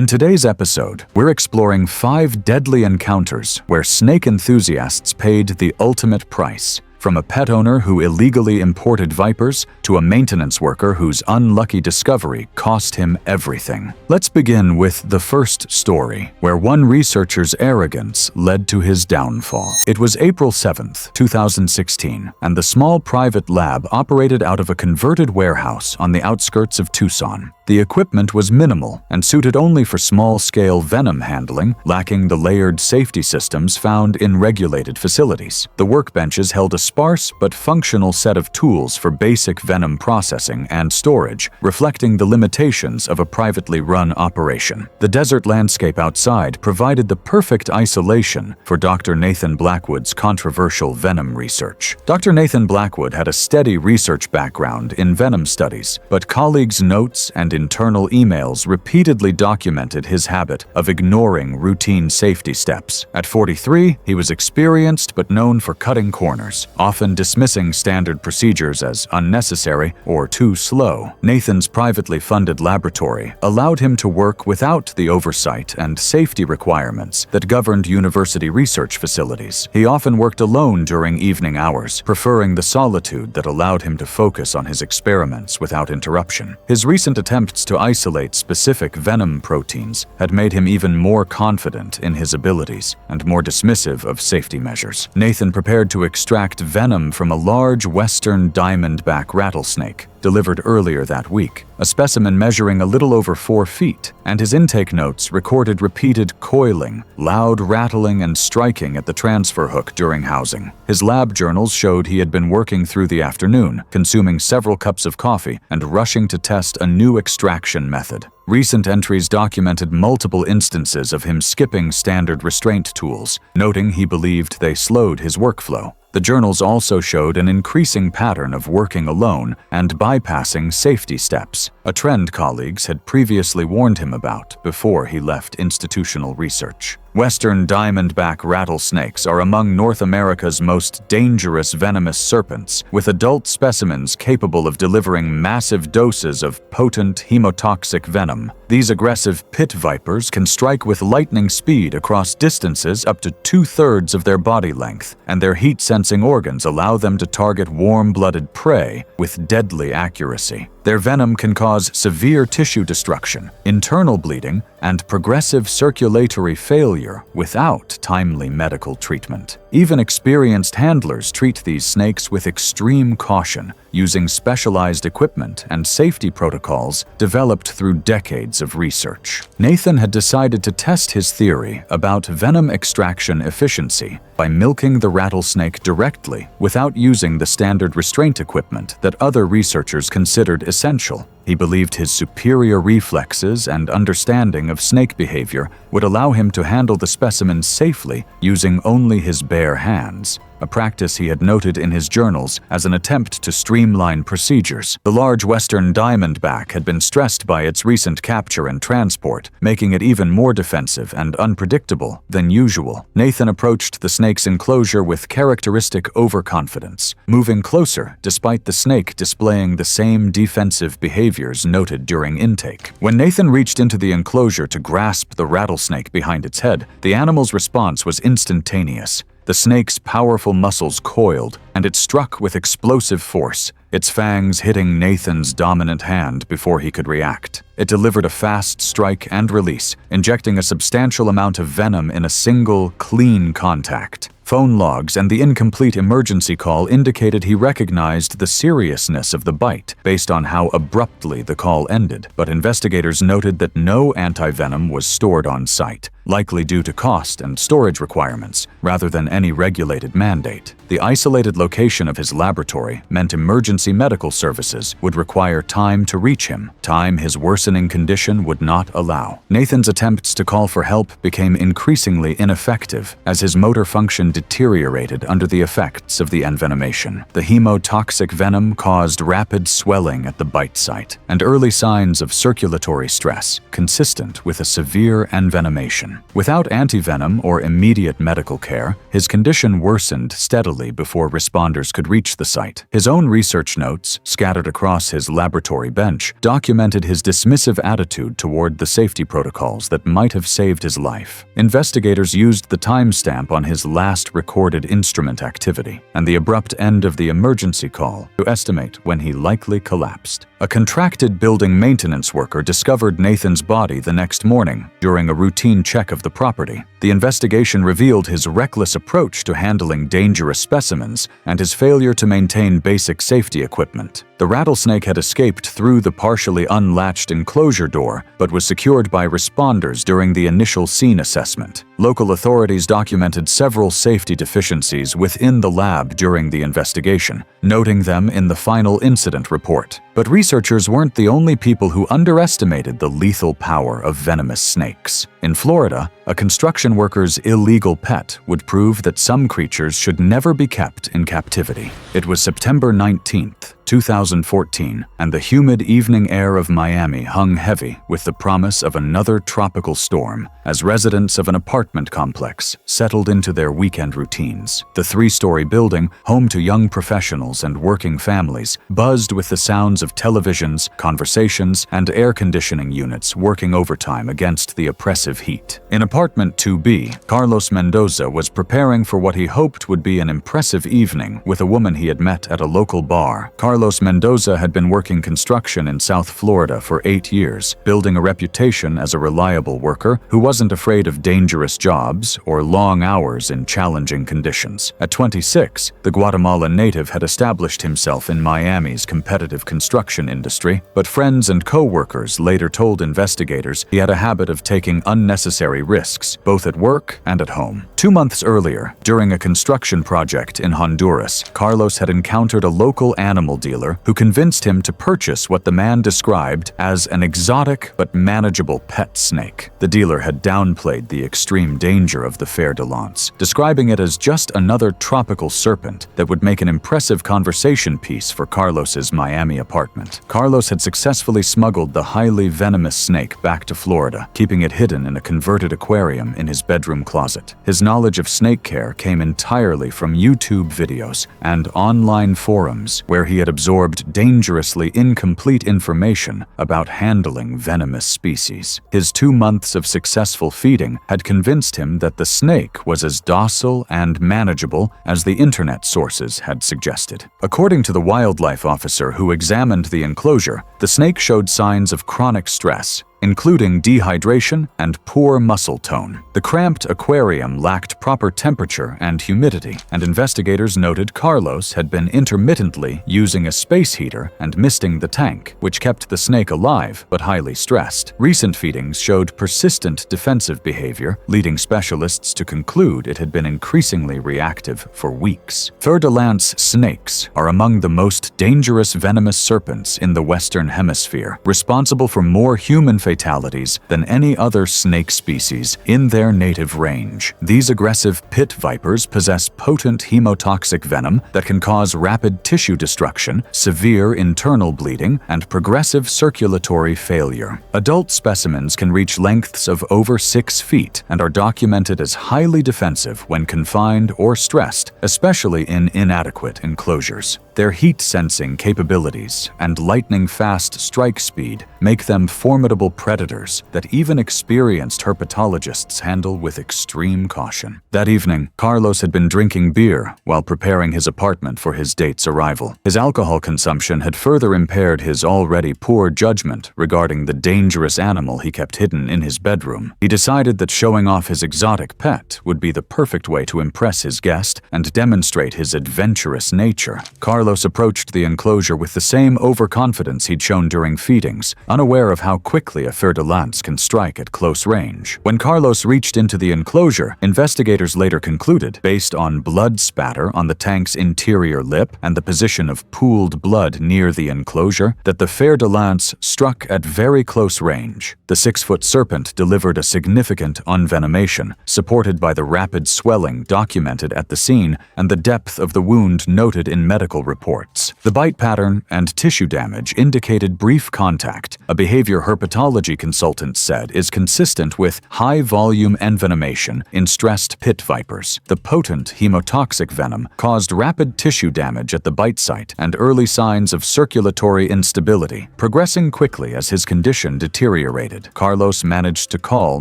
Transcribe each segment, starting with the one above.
In today's episode, we're exploring 5 deadly encounters where snake enthusiasts paid the ultimate price. From a pet owner who illegally imported vipers to a maintenance worker whose unlucky discovery cost him everything. Let's begin with the first story, where one researcher's arrogance led to his downfall. It was April 7th, 2016, and the small private lab operated out of a converted warehouse on the outskirts of Tucson. The equipment was minimal and suited only for small-scale venom handling, lacking the layered safety systems found in regulated facilities. The workbenches held a sparse but functional set of tools for basic venom processing and storage, reflecting the limitations of a privately run operation. The desert landscape outside provided the perfect isolation for Dr. Nathan Blackwood's controversial venom research. Dr. Nathan Blackwood had a steady research background in venom studies, but colleagues' notes and internal emails repeatedly documented his habit of ignoring routine safety steps. At 43, he was experienced but known for cutting corners, often dismissing standard procedures as unnecessary or too slow. Nathan's privately funded laboratory allowed him to work without the oversight and safety requirements that governed university research facilities. He often worked alone during evening hours, preferring the solitude that allowed him to focus on his experiments without interruption. His recent attempts to isolate specific venom proteins had made him even more confident in his abilities and more dismissive of safety measures. Nathan prepared to extract venom from a large western diamondback rattlesnake delivered earlier that week, a specimen measuring a little over 4 feet, and his intake notes recorded repeated coiling, loud rattling, and striking at the transfer hook during housing. His lab journals showed he had been working through the afternoon, consuming several cups of coffee and rushing to test a new extraction method. Recent entries documented multiple instances of him skipping standard restraint tools, noting he believed they slowed his workflow. The journals also showed an increasing pattern of working alone and bypassing safety steps, a trend colleagues had previously warned him about before he left institutional research. Western diamondback rattlesnakes are among North America's most dangerous venomous serpents, with adult specimens capable of delivering massive doses of potent hemotoxic venom. These aggressive pit vipers can strike with lightning speed across distances up to 2/3 of their body length, and their heat-sensing organs allow them to target warm-blooded prey with deadly accuracy. Their venom can cause severe tissue destruction, internal bleeding, and progressive circulatory failure without timely medical treatment. Even experienced handlers treat these snakes with extreme caution, using specialized equipment and safety protocols developed through decades of research. Nathan had decided to test his theory about venom extraction efficiency by milking the rattlesnake directly without using the standard restraint equipment that other researchers considered essential. He believed his superior reflexes and understanding of snake behavior would allow him to handle the specimen safely using only his bare hands, a practice he had noted in his journals as an attempt to streamline procedures. The large western diamondback had been stressed by its recent capture and transport, making it even more defensive and unpredictable than usual. Nathan approached the snake's enclosure with characteristic overconfidence, moving closer despite the snake displaying the same defensive behaviors noted during intake. When Nathan reached into the enclosure to grasp the rattlesnake behind its head, the animal's response was instantaneous. The snake's powerful muscles coiled, and it struck with explosive force, its fangs hitting Nathan's dominant hand before he could react. It delivered a fast strike and release, injecting a substantial amount of venom in a single, clean contact. Phone logs and the incomplete emergency call indicated he recognized the seriousness of the bite based on how abruptly the call ended, but investigators noted that no antivenom was stored on site, likely due to cost and storage requirements, rather than any regulated mandate. The isolated location of his laboratory meant emergency medical services would require time to reach him, time his worsening condition would not allow. Nathan's attempts to call for help became increasingly ineffective as his motor function deteriorated under the effects of the envenomation. The hemotoxic venom caused rapid swelling at the bite site and early signs of circulatory stress, consistent with a severe envenomation. Without antivenom or immediate medical care, his condition worsened steadily before responders could reach the site. His own research notes, scattered across his laboratory bench, documented his dismissive attitude toward the safety protocols that might have saved his life. Investigators used the timestamp on his last recorded instrument activity and the abrupt end of the emergency call to estimate when he likely collapsed. A contracted building maintenance worker discovered Nathan's body the next morning during a routine check of the property. The investigation revealed his reckless approach to handling dangerous specimens and his failure to maintain basic safety equipment. The rattlesnake had escaped through the partially unlatched enclosure door, but was secured by responders during the initial scene assessment. Local authorities documented several safety deficiencies within the lab during the investigation, noting them in the final incident report. But researchers weren't the only people who underestimated the lethal power of venomous snakes. In Florida, a construction worker's illegal pet would prove that some creatures should never be kept in captivity. It was September 19th, 2014, and the humid evening air of Miami hung heavy with the promise of another tropical storm as residents of an apartment complex settled into their weekend routines. The three-story building, home to young professionals and working families, buzzed with the sounds of televisions, conversations, and air conditioning units working overtime against the oppressive heat. In apartment 2B, Carlos Mendoza was preparing for what he hoped would be an impressive evening with a woman he had met at a local bar. Carlos Mendoza had been working construction in South Florida for 8 years, building a reputation as a reliable worker who wasn't afraid of dangerous jobs or long hours in challenging conditions. At 26, the Guatemalan native had established himself in Miami's competitive construction industry, but friends and co-workers later told investigators he had a habit of taking unnecessary risks, both at work and at home. 2 months earlier, during a construction project in Honduras, Carlos had encountered a local animal dealer who convinced him to purchase what the man described as an exotic but manageable pet snake. The dealer had downplayed the extreme danger of the fer-de-lance, describing it as just another tropical serpent that would make an impressive conversation piece for Carlos's Miami apartment. Carlos had successfully smuggled the highly venomous snake back to Florida, keeping it hidden in a converted aquarium in his bedroom closet. His knowledge of snake care came entirely from YouTube videos and online forums where he had absorbed dangerously incomplete information about handling venomous species. His 2 months of successful feeding had convinced him that the snake was as docile and manageable as the internet sources had suggested. According to the wildlife officer who examined the enclosure, the snake showed signs of chronic stress, including dehydration and poor muscle tone. The cramped aquarium lacked proper temperature and humidity, and investigators noted Carlos had been intermittently using a space heater and misting the tank, which kept the snake alive but highly stressed. Recent feedings showed persistent defensive behavior, leading specialists to conclude it had been increasingly reactive for weeks. Fer-de-lance snakes are among the most dangerous venomous serpents in the Western Hemisphere, responsible for more human fatalities than any other snake species in their native range. These aggressive pit vipers possess potent hemotoxic venom that can cause rapid tissue destruction, severe internal bleeding, and progressive circulatory failure. Adult specimens can reach lengths of over 6 feet and are documented as highly defensive when confined or stressed, especially in inadequate enclosures. Their heat-sensing capabilities and lightning-fast strike speed make them formidable predators that even experienced herpetologists handle with extreme caution. That evening, Carlos had been drinking beer while preparing his apartment for his date's arrival. His alcohol consumption had further impaired his already poor judgment regarding the dangerous animal he kept hidden in his bedroom. He decided that showing off his exotic pet would be the perfect way to impress his guest and demonstrate his adventurous nature. Carlos approached the enclosure with the same overconfidence he'd shown during feedings, unaware of how quickly a fer-de-lance can strike at close range. When Carlos reached into the enclosure, investigators later concluded, based on blood spatter on the tank's interior lip and the position of pooled blood near the enclosure, that the fer-de-lance struck at very close range. The 6-foot serpent delivered a significant unvenomation, supported by the rapid swelling documented at the scene and the depth of the wound noted in medical reports. The bite pattern and tissue damage indicated brief contact, a behavior herpetology consultant said is consistent with high-volume envenomation in stressed pit vipers. The potent hemotoxic venom caused rapid tissue damage at the bite site and early signs of circulatory instability, progressing quickly as his condition deteriorated. Carlos managed to call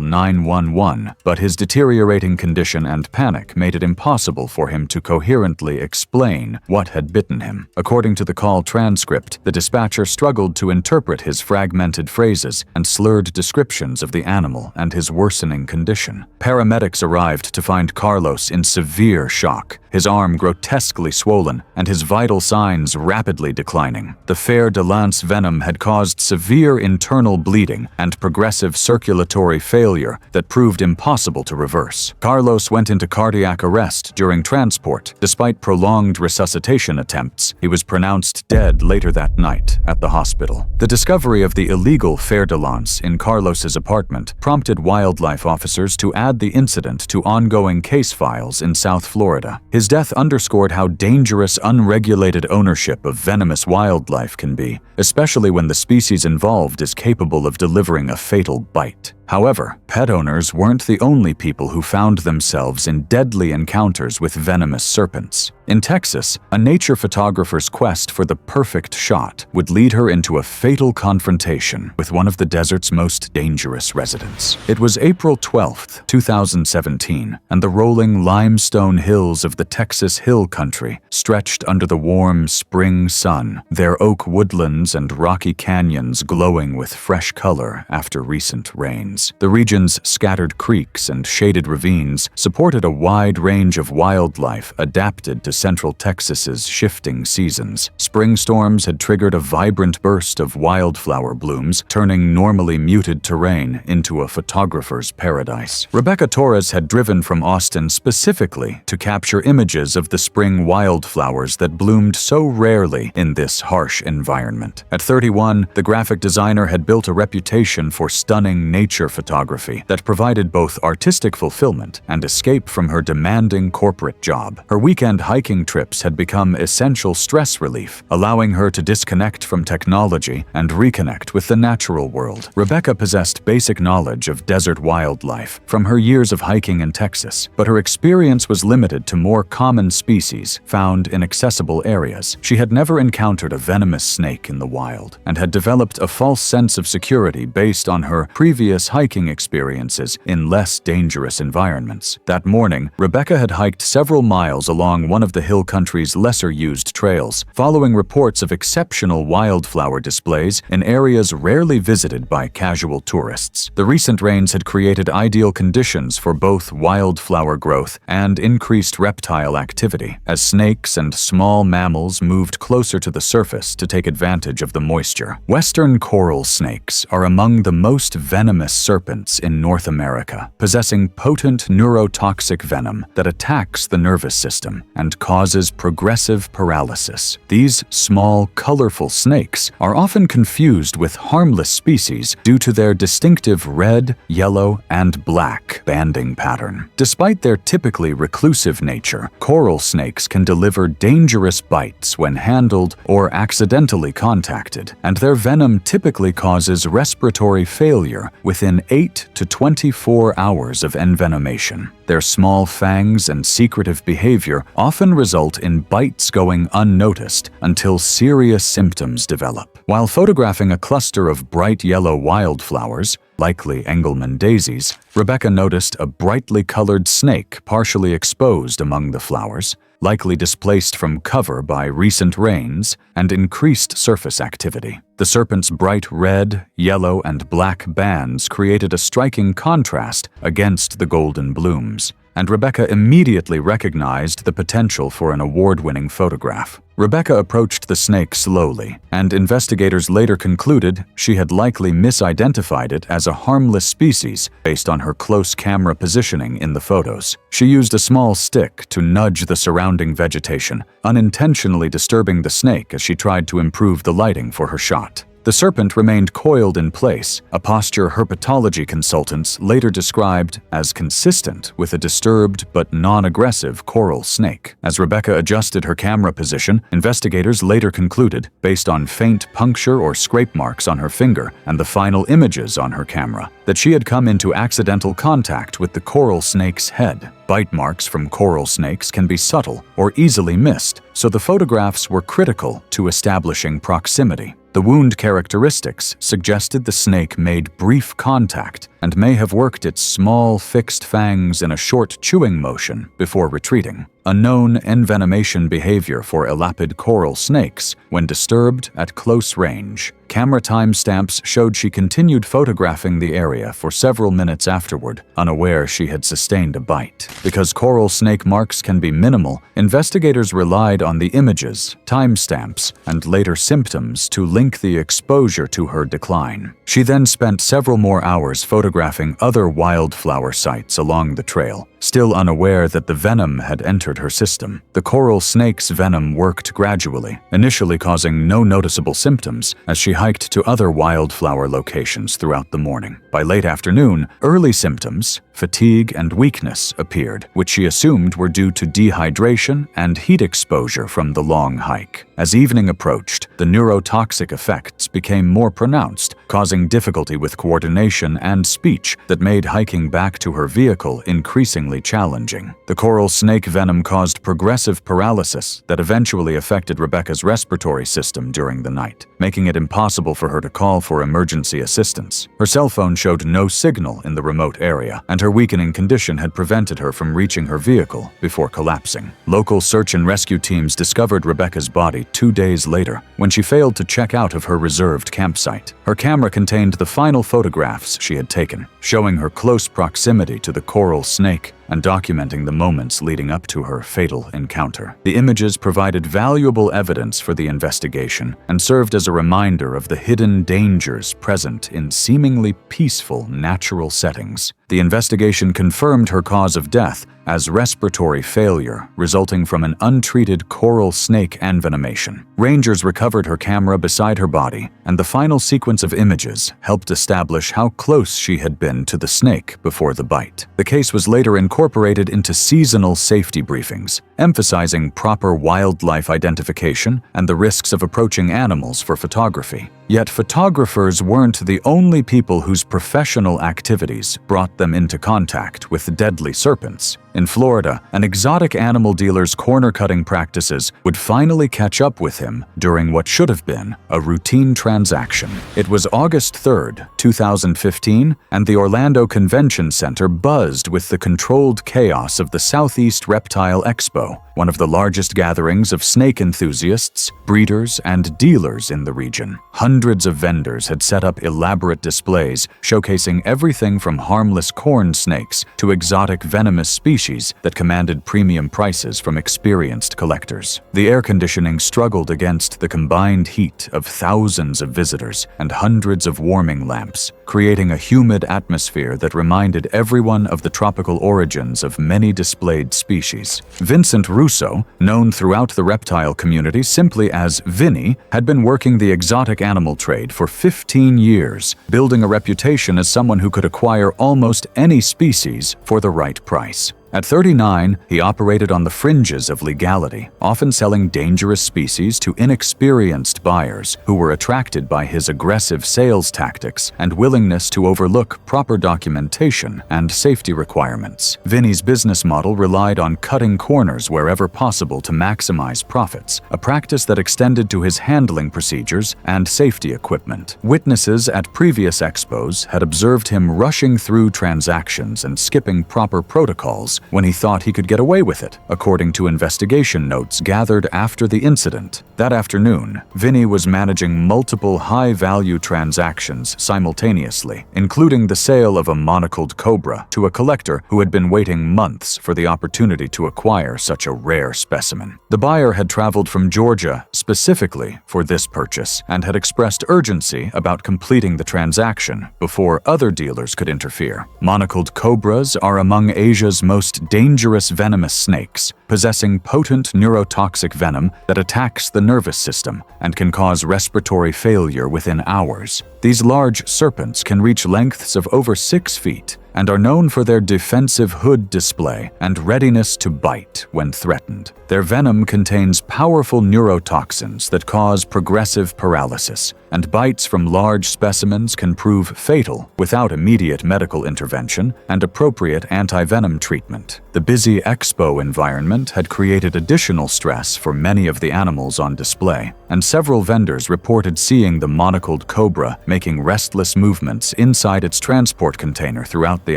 911, but his deteriorating condition and panic made it impossible for him to coherently explain what had bitten him. According to the call transcript, the dispatcher struggled to interpret his fragmented phrases and slurred descriptions of the animal and his worsening condition. Paramedics arrived to find Carlos in severe shock, his arm grotesquely swollen and his vital signs rapidly declining. The fer-de-lance venom had caused severe internal bleeding and progressive circulatory failure that proved impossible to reverse. Carlos went into cardiac arrest during transport. Despite prolonged resuscitation attempts, he was pronounced dead later that night at the hospital. The discovery of the illegal fer-de-lance in Carlos's apartment prompted wildlife officers to add the incident to ongoing case files in South Florida. His death underscored how dangerous unregulated ownership of venomous wildlife can be, especially when the species involved is capable of delivering a fatal bite. However, pet owners weren't the only people who found themselves in deadly encounters with venomous serpents. In Texas, a nature photographer's quest for the perfect shot would lead her into a fatal confrontation with one of the desert's most dangerous residents. It was April 12, 2017, and the rolling limestone hills of the Texas Hill Country stretched under the warm spring sun, their oak woodlands and rocky canyons glowing with fresh color after recent rains. The region's scattered creeks and shaded ravines supported a wide range of wildlife adapted to Central Texas's shifting seasons. Spring storms had triggered a vibrant burst of wildflower blooms, turning normally muted terrain into a photographer's paradise. Rebecca Torres had driven from Austin specifically to capture images of the spring wildflowers that bloomed so rarely in this harsh environment. At 31, the graphic designer had built a reputation for stunning nature photography that provided both artistic fulfillment and escape from her demanding corporate job. Her weekend hiking trips had become essential stress relief, allowing her to disconnect from technology and reconnect with the natural world. Rebecca possessed basic knowledge of desert wildlife from her years of hiking in Texas, but her experience was limited to more common species found in accessible areas. She had never encountered a venomous snake in the wild and had developed a false sense of security based on her previous hiking experiences in less dangerous environments. That morning, Rebecca had hiked several miles along one of the hill country's lesser-used trails, following reports of exceptional wildflower displays in areas rarely visited by casual tourists. The recent rains had created ideal conditions for both wildflower growth and increased reptile activity, as snakes and small mammals moved closer to the surface to take advantage of the moisture. Western coral snakes are among the most venomous serpents in North America, possessing potent neurotoxic venom that attacks the nervous system and causes progressive paralysis. These small, colorful snakes are often confused with harmless species due to their distinctive red, yellow, and black banding pattern. Despite their typically reclusive nature, coral snakes can deliver dangerous bites when handled or accidentally contacted, and their venom typically causes respiratory failure within 8 to 24 hours of envenomation. Their small fangs and secretive behavior often result in bites going unnoticed until serious symptoms develop. While photographing a cluster of bright yellow wildflowers, likely Engelmann daisies, Rebecca noticed a brightly colored snake partially exposed among the flowers, likely displaced from cover by recent rains and increased surface activity. The serpent's bright red, yellow, and black bands created a striking contrast against the golden blooms. and Rebecca immediately recognized the potential for an award-winning photograph. Rebecca approached the snake slowly, and investigators later concluded she had likely misidentified it as a harmless species based on her close camera positioning in the photos. She used a small stick to nudge the surrounding vegetation, unintentionally disturbing the snake as she tried to improve the lighting for her shot. The serpent remained coiled in place, a posture herpetology consultants later described as consistent with a disturbed but non-aggressive coral snake. As Rebecca adjusted her camera position, investigators later concluded, based on faint puncture or scrape marks on her finger and the final images on her camera, that she had come into accidental contact with the coral snake's head. Bite marks from coral snakes can be subtle or easily missed, so the photographs were critical to establishing proximity. The wound characteristics suggested the snake made brief contact and may have worked its small, fixed fangs in a short chewing motion before retreating, a known envenomation behavior for elapid coral snakes when disturbed at close range. Camera timestamps showed she continued photographing the area for several minutes afterward, unaware she had sustained a bite. Because coral snake marks can be minimal, investigators relied on the images, timestamps, and later symptoms to link the exposure to her decline. She then spent several more hours photographing other wildflower sites along the trail, still unaware that the venom had entered her system. The coral snake's venom worked gradually, initially causing no noticeable symptoms as she hiked to other wildflower locations throughout the morning. By late afternoon, early symptoms, fatigue and weakness, appeared, which she assumed were due to dehydration and heat exposure from the long hike. As evening approached, the neurotoxic effects became more pronounced, causing difficulty with coordination and speech that made hiking back to her vehicle increasingly challenging. The coral snake venom caused progressive paralysis that eventually affected Rebecca's respiratory system during the night, making it impossible for her to call for emergency assistance. Her cell phone showed no signal in the remote area, and her weakening condition had prevented her from reaching her vehicle before collapsing. Local search and rescue teams discovered Rebecca's body 2 days later when she failed to check out of her reserved campsite. Her camera contained the final photographs she had taken, showing her close proximity to the coral snake and documenting the moments leading up to her fatal encounter. The images provided valuable evidence for the investigation and served as a reminder of the hidden dangers present in seemingly peaceful natural settings. The investigation confirmed her cause of death as respiratory failure resulting from an untreated coral snake envenomation. Rangers recovered her camera beside her body, and the final sequence of images helped establish how close she had been to the snake before the bite. The case was later incorporated into seasonal safety briefings, emphasizing proper wildlife identification and the risks of approaching animals for photography. Yet photographers weren't the only people whose professional activities brought them into contact with deadly serpents. In Florida, an exotic animal dealer's corner-cutting practices would finally catch up with him during what should have been a routine transaction. It was August 3rd, 2015, and the Orlando Convention Center buzzed with the controlled chaos of the Southeast Reptile Expo, one of the largest gatherings of snake enthusiasts, breeders, and dealers in the region. Hundreds of vendors had set up elaborate displays showcasing everything from harmless corn snakes to exotic venomous species that commanded premium prices from experienced collectors. The air conditioning struggled against the combined heat of thousands of visitors and hundreds of warming lamps, creating a humid atmosphere that reminded everyone of the tropical origins of many displayed species. Vincent Russo, known throughout the reptile community simply as Vinny, had been working the exotic animal trade for 15 years, building a reputation as someone who could acquire almost any species for the right price. At 39, he operated on the fringes of legality, often selling dangerous species to inexperienced buyers who were attracted by his aggressive sales tactics and willingness to overlook proper documentation and safety requirements. Vinny's business model relied on cutting corners wherever possible to maximize profits, a practice that extended to his handling procedures and safety equipment. Witnesses at previous expos had observed him rushing through transactions and skipping proper protocols animals when he thought he could get away with it, according to investigation notes gathered after the incident. That afternoon, Vinny was managing multiple high-value transactions simultaneously, including the sale of a monocled cobra to a collector who had been waiting months for the opportunity to acquire such a rare specimen. The buyer had traveled from Georgia specifically for this purchase and had expressed urgency about completing the transaction before other dealers could interfere. Monocled cobras are among Asia's most dangerous venomous snakes, possessing potent neurotoxic venom that attacks the nervous system and can cause respiratory failure within hours. These large serpents can reach lengths of over 6 feet and are known for their defensive hood display and readiness to bite when threatened. Their venom contains powerful neurotoxins that cause progressive paralysis, and bites from large specimens can prove fatal without immediate medical intervention and appropriate anti-venom treatment. The busy expo environment had created additional stress for many of the animals on display, and several vendors reported seeing the monocled cobra making restless movements inside its transport container throughout the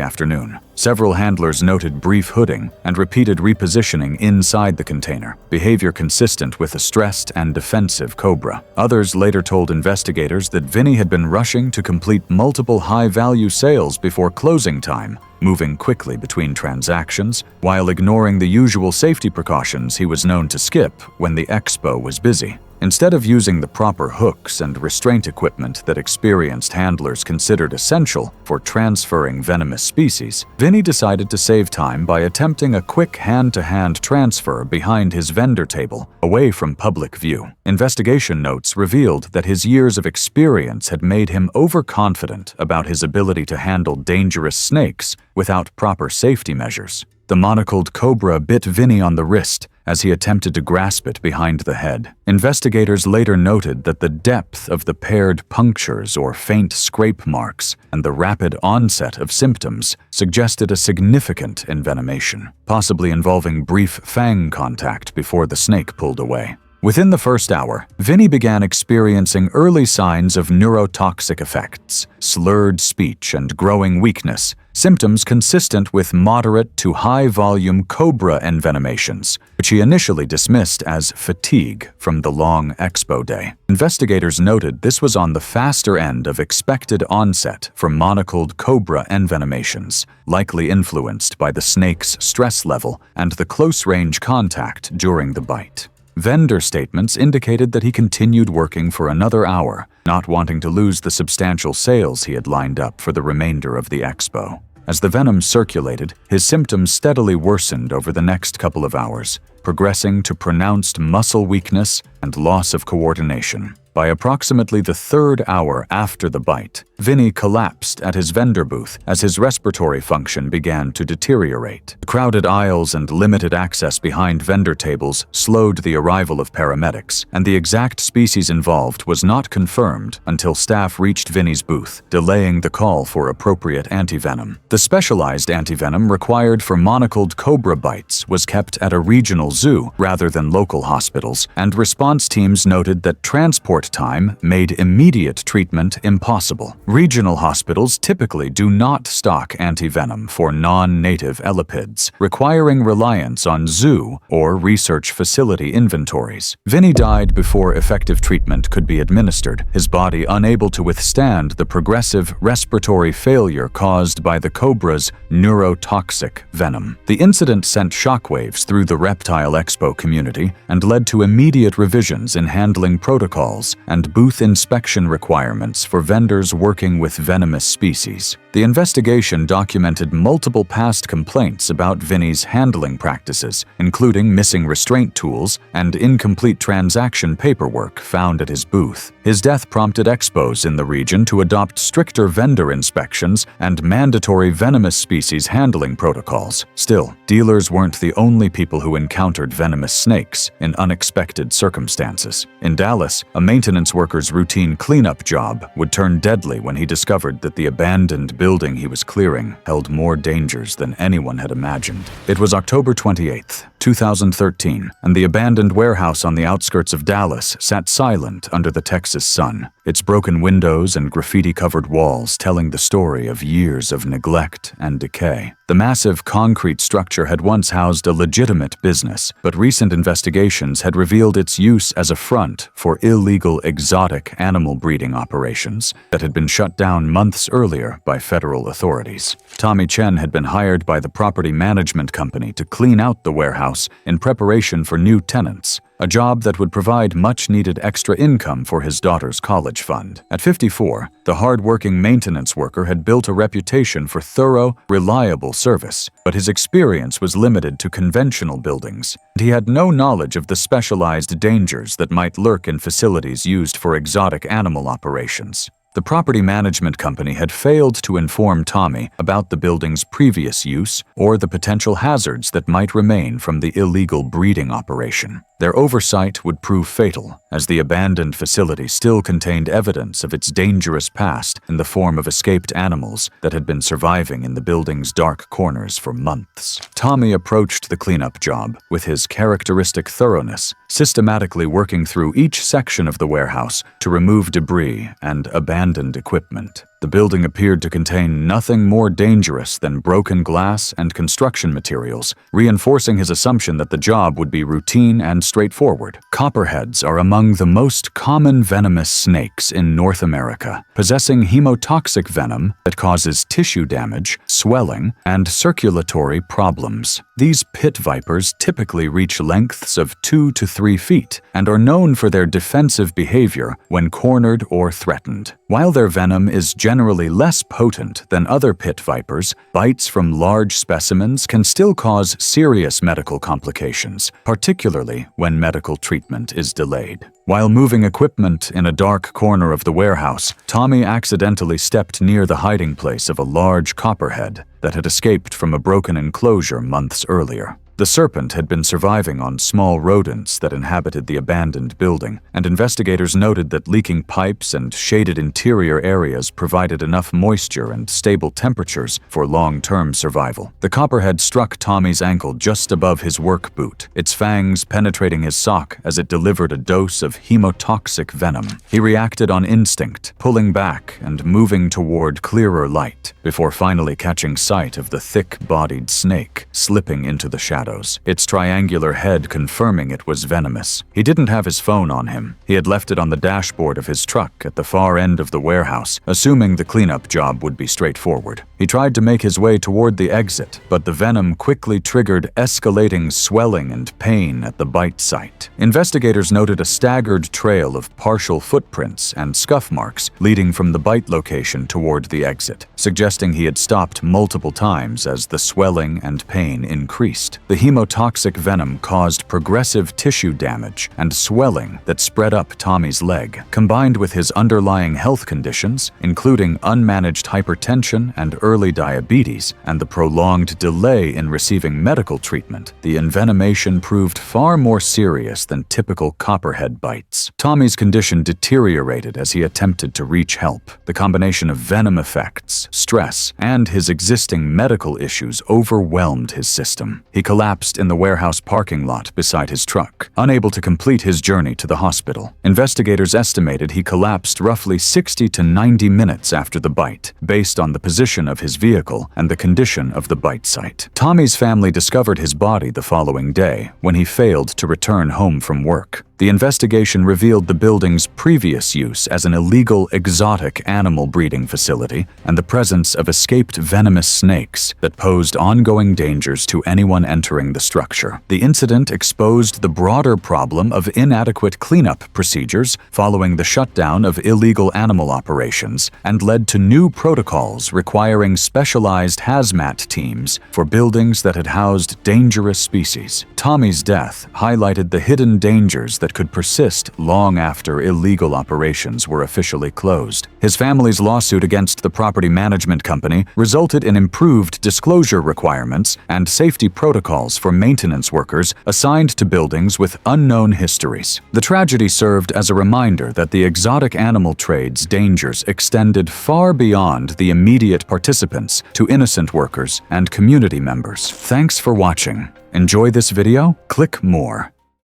afternoon. Several handlers noted brief hooding and repeated repositioning inside the container, behavior consistent with a stressed and defensive cobra. Others later told investigators that Vinny had been rushing to complete multiple high-value sales before closing time, moving quickly between transactions while ignoring the usual safety precautions he was known to skip when the expo was busy. Instead of using the proper hooks and restraint equipment that experienced handlers considered essential for transferring venomous species, Vinny decided to save time by attempting a quick hand-to-hand transfer behind his vendor table, away from public view. Investigation notes revealed that his years of experience had made him overconfident about his ability to handle dangerous snakes without proper safety measures. The monocled cobra bit Vinny on the wrist as he attempted to grasp it behind the head. Investigators later noted that the depth of the paired punctures or faint scrape marks and the rapid onset of symptoms suggested a significant envenomation, possibly involving brief fang contact before the snake pulled away. Within the first hour, Vinny began experiencing early signs of neurotoxic effects, slurred speech and growing weakness, symptoms consistent with moderate to high-volume cobra envenomations, which he initially dismissed as fatigue from the long expo day. Investigators noted this was on the faster end of expected onset for monocled cobra envenomations, likely influenced by the snake's stress level and the close-range contact during the bite. Vendor statements indicated that he continued working for another hour, not wanting to lose the substantial sales he had lined up for the remainder of the expo. As the venom circulated, his symptoms steadily worsened over the next couple of hours, progressing to pronounced muscle weakness and loss of coordination. By approximately the third hour after the bite, Vinny collapsed at his vendor booth as his respiratory function began to deteriorate. The crowded aisles and limited access behind vendor tables slowed the arrival of paramedics, and the exact species involved was not confirmed until staff reached Vinny's booth, delaying the call for appropriate antivenom. The specialized antivenom required for monocled cobra bites was kept at a regional zoo rather than local hospitals, and response teams noted that transport time made immediate treatment impossible. Regional hospitals typically do not stock antivenom for non-native elapids, requiring reliance on zoo or research facility inventories. Vinny died before effective treatment could be administered, his body unable to withstand the progressive respiratory failure caused by the cobra's neurotoxic venom. The incident sent shockwaves through the reptile expo community and led to immediate revisions in handling protocols and booth inspection requirements for vendors working with venomous species. The investigation documented multiple past complaints about Vinny's handling practices, including missing restraint tools and incomplete transaction paperwork found at his booth. His death prompted expos in the region to adopt stricter vendor inspections and mandatory venomous species handling protocols. Still, dealers weren't the only people who encountered venomous snakes in unexpected circumstances. In Dallas, a maintenance worker's routine cleanup job would turn deadly when he discovered that the abandoned building he was clearing held more dangers than anyone had imagined. It was October 28th, 2013, and the abandoned warehouse on the outskirts of Dallas sat silent under the Texas sun, its broken windows and graffiti-covered walls telling the story of years of neglect and decay. The massive concrete structure had once housed a legitimate business, but recent investigations had revealed its use as a front for illegal exotic animal breeding operations that had been shut down months earlier by federal authorities. Tommy Chen had been hired by the property management company to clean out the warehouse in preparation for new tenants, a job that would provide much-needed extra income for his daughter's college fund. At 54, the hard-working maintenance worker had built a reputation for thorough, reliable service, but his experience was limited to conventional buildings, and he had no knowledge of the specialized dangers that might lurk in facilities used for exotic animal operations. The property management company had failed to inform Tommy about the building's previous use or the potential hazards that might remain from the illegal breeding operation. Their oversight would prove fatal, as the abandoned facility still contained evidence of its dangerous past in the form of escaped animals that had been surviving in the building's dark corners for months. Tommy approached the cleanup job with his characteristic thoroughness, systematically working through each section of the warehouse to remove debris and abandoned equipment. The building appeared to contain nothing more dangerous than broken glass and construction materials, reinforcing his assumption that the job would be routine and straightforward. Copperheads are among the most common venomous snakes in North America, possessing hemotoxic venom that causes tissue damage, swelling, and circulatory problems. These pit vipers typically reach lengths of 2 to 3 feet and are known for their defensive behavior when cornered or threatened. While their venom is generally less potent than other pit vipers, bites from large specimens can still cause serious medical complications, particularly when medical treatment is delayed. While moving equipment in a dark corner of the warehouse, Tommy accidentally stepped near the hiding place of a large copperhead that had escaped from a broken enclosure months earlier. The serpent had been surviving on small rodents that inhabited the abandoned building, and investigators noted that leaking pipes and shaded interior areas provided enough moisture and stable temperatures for long-term survival. The copperhead struck Tommy's ankle just above his work boot, its fangs penetrating his sock as it delivered a dose of hemotoxic venom. He reacted on instinct, pulling back and moving toward clearer light, before finally catching sight of the thick-bodied snake slipping into the shadows, its triangular head confirming it was venomous. He didn't have his phone on him. He had left it on the dashboard of his truck at the far end of the warehouse, assuming the cleanup job would be straightforward. He tried to make his way toward the exit, but the venom quickly triggered escalating swelling and pain at the bite site. Investigators noted a staggered trail of partial footprints and scuff marks leading from the bite location toward the exit, suggesting he had stopped multiple times as the swelling and pain increased. The hemotoxic venom caused progressive tissue damage and swelling that spread up Tommy's leg. Combined with his underlying health conditions, including unmanaged hypertension and early diabetes, and the prolonged delay in receiving medical treatment, the envenomation proved far more serious than typical copperhead bites. Tommy's condition deteriorated as he attempted to reach help. The combination of venom effects, stress, and his existing medical issues overwhelmed his system. He collapsed in the warehouse parking lot beside his truck, unable to complete his journey to the hospital. Investigators estimated he collapsed roughly 60 to 90 minutes after the bite, based on the position of his vehicle and the condition of the bite site. Tommy's family discovered his body the following day when he failed to return home from work. The investigation revealed the building's previous use as an illegal exotic animal breeding facility and the presence of escaped venomous snakes that posed ongoing dangers to anyone entering the structure. The incident exposed the broader problem of inadequate cleanup procedures following the shutdown of illegal animal operations and led to new protocols requiring specialized hazmat teams for buildings that had housed dangerous species. Tommy's death highlighted the hidden dangers that could persist long after illegal operations were officially closed. His family's lawsuit against the property management company resulted in improved disclosure requirements and safety protocols for maintenance workers assigned to buildings with unknown histories. The tragedy served as a reminder that the exotic animal trade's dangers extended far beyond the immediate participants to innocent workers and community members. Thanks for watching. Enjoy this video? Click more.